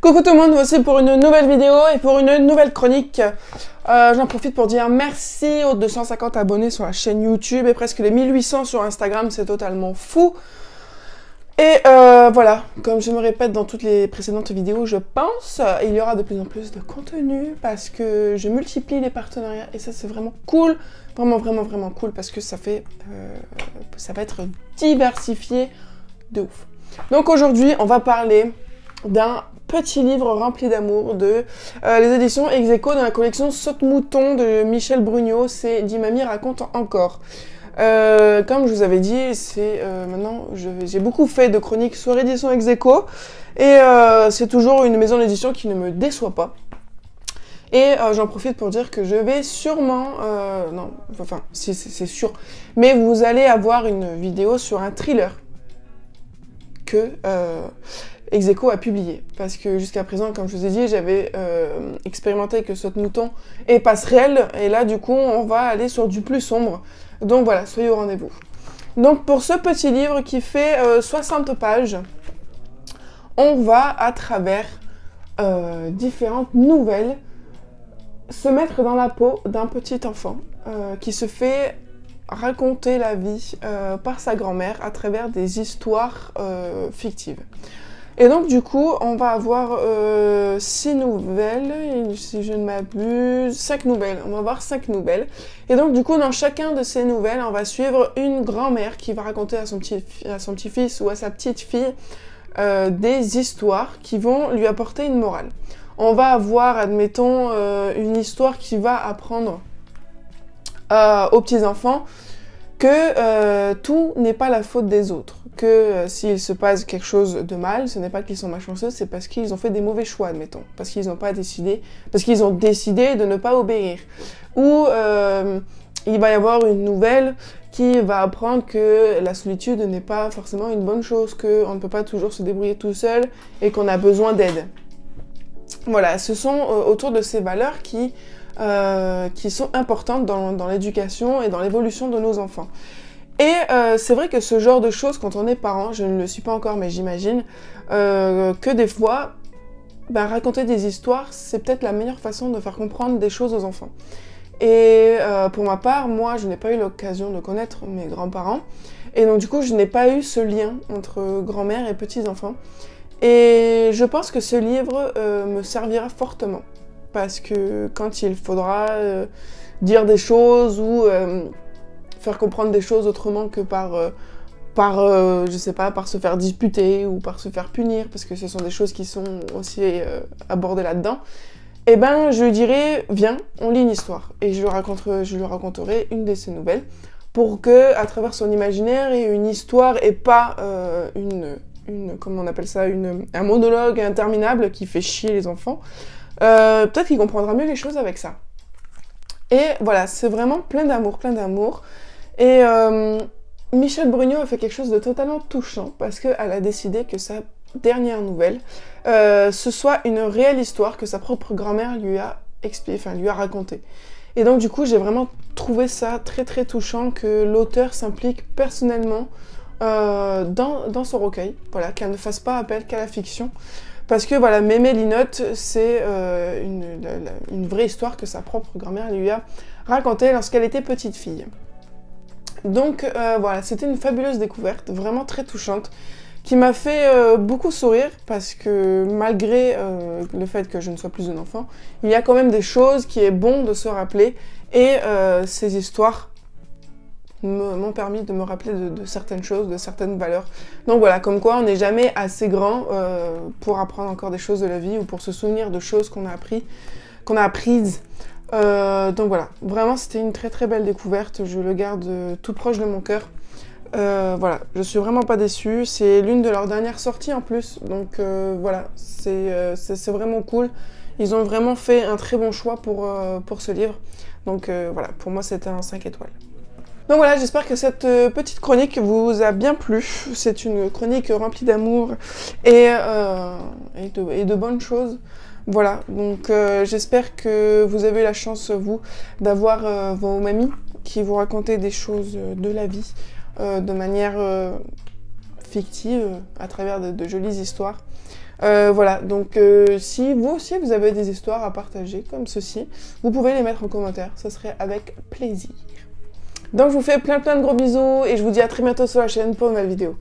Coucou tout le monde, voici pour une nouvelle vidéo et pour une nouvelle chronique. J'en profite pour dire merci aux 250 abonnés sur la chaîne YouTube et presque les 1800 sur Instagram, c'est totalement fou. Et voilà, comme je me répète dans toutes les précédentes vidéos, je pense il y aura de plus en plus de contenu parce que je multiplie les partenariats et ça c'est vraiment cool, vraiment cool parce que ça va être diversifié de ouf. Donc aujourd'hui, on va parler d'un petit livre rempli d'amour de les éditions Ex Aequo dans la collection Saute-Mouton de Michel Brugnot, c'est Dis Mamie raconte encore. Comme je vous avais dit, maintenant j'ai beaucoup fait de chroniques sur l'édition Ex Aequo et c'est toujours une maison d'édition qui ne me déçoit pas. Et j'en profite pour dire que je vais sûrement, non, enfin si c'est sûr, mais vous allez avoir une vidéo sur un thriller que Ex Aequo a publié. Parce que jusqu'à présent, comme je vous ai dit, j'avais expérimenté que Saute-Mouton et Passerelle, et là du coup on va aller sur du plus sombre. Donc voilà, soyez au rendez-vous. Donc pour ce petit livre qui fait 60 pages, on va à travers différentes nouvelles se mettre dans la peau d'un petit enfant qui se fait raconter la vie par sa grand-mère à travers des histoires fictives. Et donc du coup, on va avoir 6 nouvelles, si je ne m'abuse, 5 nouvelles. On va avoir 5 nouvelles. Et donc du coup, dans chacun de ces nouvelles, on va suivre une grand-mère qui va raconter à son petit-fils ou à sa petite-fille des histoires qui vont lui apporter une morale. On va avoir, admettons, une histoire qui va apprendre aux petits-enfants que tout n'est pas la faute des autres, que s'il se passe quelque chose de mal, ce n'est pas qu'ils sont malchanceux, c'est parce qu'ils ont fait des mauvais choix, admettons, parce qu'ils ont décidé de ne pas obéir. Ou il va y avoir une nouvelle qui va apprendre que la solitude n'est pas forcément une bonne chose, qu'on ne peut pas toujours se débrouiller tout seul et qu'on a besoin d'aide. Voilà, ce sont autour de ces valeurs qui sont importantes dans l'éducation et dans l'évolution de nos enfants. Et c'est vrai que ce genre de choses, quand on est parent, je ne le suis pas encore, mais j'imagine que des fois, raconter des histoires, c'est peut-être la meilleure façon de faire comprendre des choses aux enfants. Et pour ma part, moi, je n'ai pas eu l'occasion de connaître mes grands-parents, et donc du coup, je n'ai pas eu ce lien entre grand-mère et petits-enfants. Et je pense que ce livre me servira fortement. Parce que quand il faudra dire des choses ou faire comprendre des choses autrement que je sais pas, par se faire disputer ou par se faire punir, parce que ce sont des choses qui sont aussi abordées là-dedans, eh ben je lui dirai, viens, on lit une histoire. Et je lui raconterai une de ces nouvelles pour que, à travers son imaginaire et une histoire et pas comment on appelle ça, un monologue interminable qui fait chier les enfants, peut-être qu'il comprendra mieux les choses avec ça. Et voilà, c'est vraiment plein d'amour. Et Michel Brugnot a fait quelque chose de totalement touchant parce qu'elle a décidé que sa dernière nouvelle, ce soit une réelle histoire que sa propre grand-mère lui a racontée. Et donc du coup, j'ai vraiment trouvé ça très touchant que l'auteur s'implique personnellement dans son recueil, voilà, qu'elle ne fasse pas appel qu'à la fiction. Parce que voilà, Mémé Linotte, c'est une vraie histoire que sa propre grand-mère lui a racontée lorsqu'elle était petite fille. Donc voilà, c'était une fabuleuse découverte, vraiment très touchante, qui m'a fait beaucoup sourire, parce que malgré le fait que je ne sois plus un enfant, il y a quand même des choses qui est bon de se rappeler, et ces histoires m'ont permis de me rappeler de certaines choses, de certaines valeurs. Donc voilà, comme quoi on n'est jamais assez grand pour apprendre encore des choses de la vie ou pour se souvenir de choses qu'on a apprises. Donc voilà, vraiment c'était une très belle découverte, je le garde tout proche de mon cœur. Voilà, je suis vraiment pas déçue, c'est l'une de leurs dernières sorties en plus, donc voilà, c'est vraiment cool. Ils ont vraiment fait un très bon choix pour ce livre, donc voilà, pour moi c'était un 5 étoiles. Donc voilà, j'espère que cette petite chronique vous a bien plu. C'est une chronique remplie d'amour et de bonnes choses. Voilà, donc j'espère que vous avez eu la chance, vous, d'avoir vos mamies qui vous racontaient des choses de la vie de manière fictives à travers de jolies histoires. Voilà, donc si vous aussi vous avez des histoires à partager comme ceci, vous pouvez les mettre en commentaire, ça serait avec plaisir. Donc je vous fais plein de gros bisous et je vous dis à très bientôt sur la chaîne pour une nouvelle vidéo.